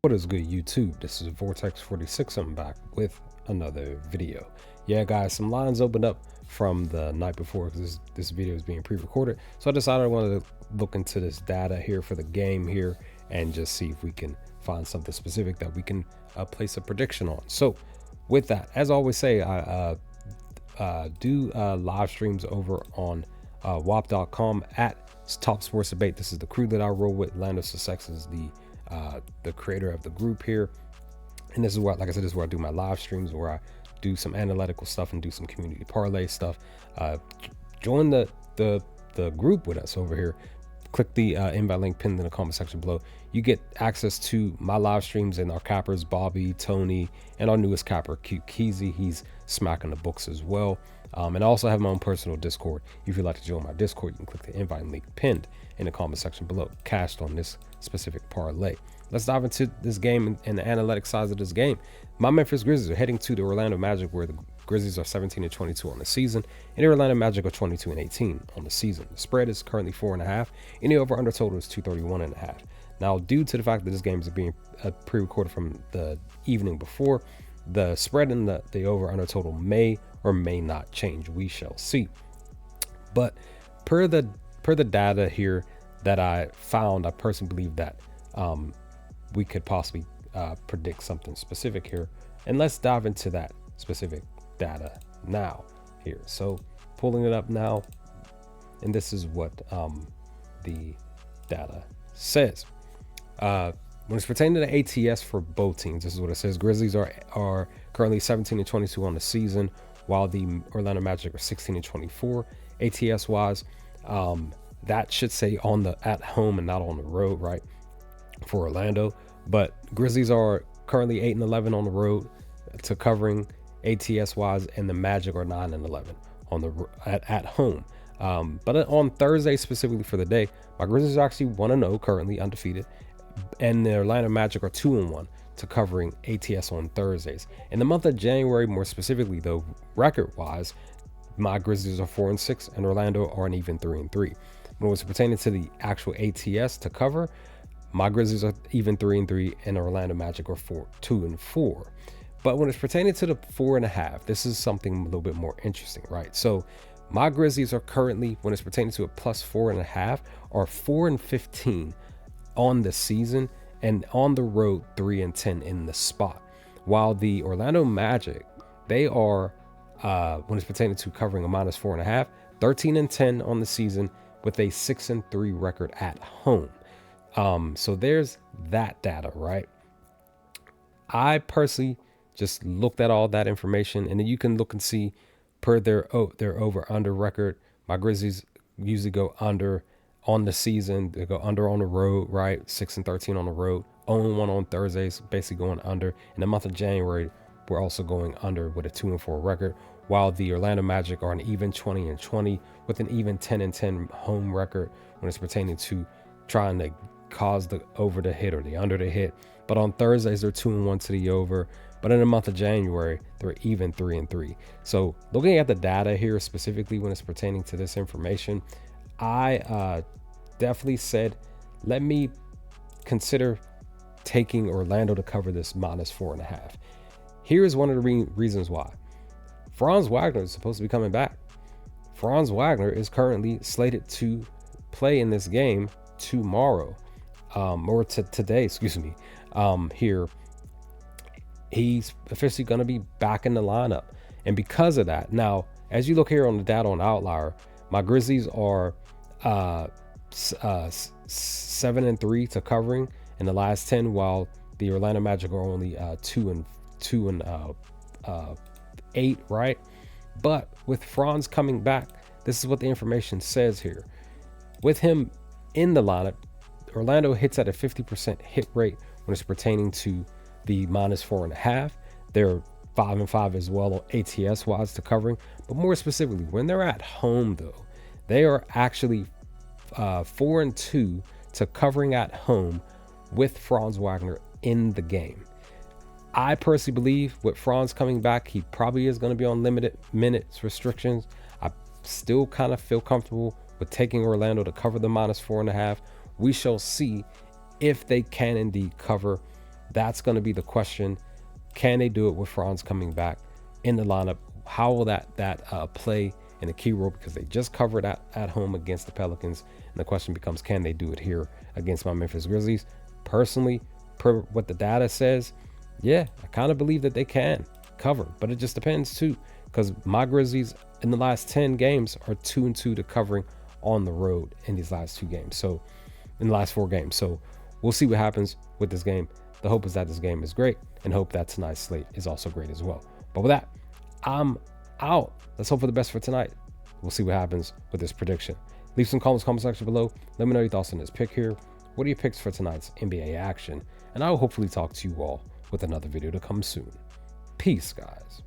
What is good, YouTube? This is Vortex46. I'm back with another video. Yeah, guys, some lines opened up from the night before because this video is being pre-recorded. So I decided I wanted to look into this data here for the game here and just see if we can find something specific that we can place a prediction on. So with that, as I always say, I do live streams over on WAP.com at Top Sports Debate. This is the crew that I roll with. Lando Sussex is the creator of the group here, and this is where, like I said, this is where I do my live streams, where I do some analytical stuff and do some community parlay stuff. Join the group with us over here. Click the invite link pinned in the comment section below. You get access to my live streams and our cappers, Bobby, Tony, and our newest capper, Cute Keezy. He's smacking the books as well. And I also have my own personal Discord. If you'd like to join my Discord, you can click the invite link pinned in the comment section below, cashed on this specific parlay. Let's dive into this game and the analytic sides of this game. My Memphis Grizzlies are heading to the Orlando Magic, where the Grizzlies are 17-22 on the season, and the Orlando Magic are 22-18 on the season. The spread is currently 4.5, and the over-under total is 231.5. Now, due to the fact that this game is being pre-recorded from the evening before, the spread and the over-under total may or may not change. We shall see. But per the data here that I found, I personally believe that we could possibly predict something specific here. And let's dive into that specific data now here. So pulling it up now, and this is what the data says. When it's pertaining to the ATS for both teams, this is what it says. Grizzlies are currently 17-22 on the season, while the Orlando Magic are 16-24 ATS wise. That should say on the at home and not on the road, right, for Orlando. But Grizzlies are currently 8-11 on the road to covering ATS wise, and the Magic are 9-11 on the at home. But on Thursday, specifically for the day, my Grizzlies are actually 1-0, currently undefeated, and the Orlando Magic are 2-1 to covering ATS on Thursdays. In the month of January, more specifically though, record-wise, my Grizzlies are 4-6 and Orlando are an even 3-3. When it's pertaining to the actual ATS to cover, my Grizzlies are even 3-3 and Orlando Magic are 2-4. But when it's pertaining to the 4.5, this is something a little bit more interesting, right? So my Grizzlies are currently, when it's pertaining to a plus 4.5, are 4-15 on the season, and on the road 3-10 in the spot. While the Orlando Magic, they are when it's pertaining to covering a minus 4.5, 13-10 on the season with a 6-3 record at home. So there's that data, right? I personally just looked at all that information, and then you can look and see per their over under record. My Grizzlies usually go under on the season. They go under on the road, right? 6-13 on the road, 0-1 on Thursdays, basically going under. In the month of January, we're also going under with a 2-4 record, while the Orlando Magic are an even 20-20 with an even 10-10 home record when it's pertaining to trying to cause the over to hit or the under to hit. But on Thursdays, they're 2-1 to the over. But in the month of January, they're even 3-3. So looking at the data here, specifically when it's pertaining to this information, I definitely said, let me consider taking Orlando to cover this minus 4.5. Here's one of the reasons why. Franz Wagner is supposed to be coming back. Franz Wagner is currently slated to play in this game tomorrow, or today, excuse me. Here, he's officially going to be back in the lineup. And because of that, now, as you look here on the data on Outlier, my Grizzlies are 7-3 to covering in the last 10, while the Orlando Magic are only 2-8, right? But with Franz coming back, this is what the information says here. With him in the lineup, Orlando hits at a 50% hit rate when it's pertaining to the minus 4.5. They're 5-5 as well on ATS wise to covering. But more specifically, when they're at home though, they are actually 4-2 to covering at home with Franz Wagner in the game. I personally believe with Franz coming back, he probably is going to be on limited minutes restrictions. I still kind of feel comfortable with taking Orlando to cover the minus 4.5. We shall see if they can indeed cover That's going to be the question. Can they do it with Franz coming back in the lineup? How will that play in a key role? Because they just covered at home against the Pelicans. And the question becomes, can they do it here against my Memphis Grizzlies? Personally, per what the data says, yeah, I kind of believe that they can cover. But it just depends too, because my Grizzlies in the last 10 games are 2-2 to covering on the road in these last 2 games. So in the last 4 games. So we'll see what happens with this game. The hope is that this game is great, and hope that tonight's slate is also great as well. But with that, I'm out. Let's hope for the best for tonight. We'll see what happens with this prediction. Leave some comments in the comment section below. Let me know your thoughts on this pick here. What are your picks for tonight's NBA action? And I will hopefully talk to you all with another video to come soon. Peace, guys.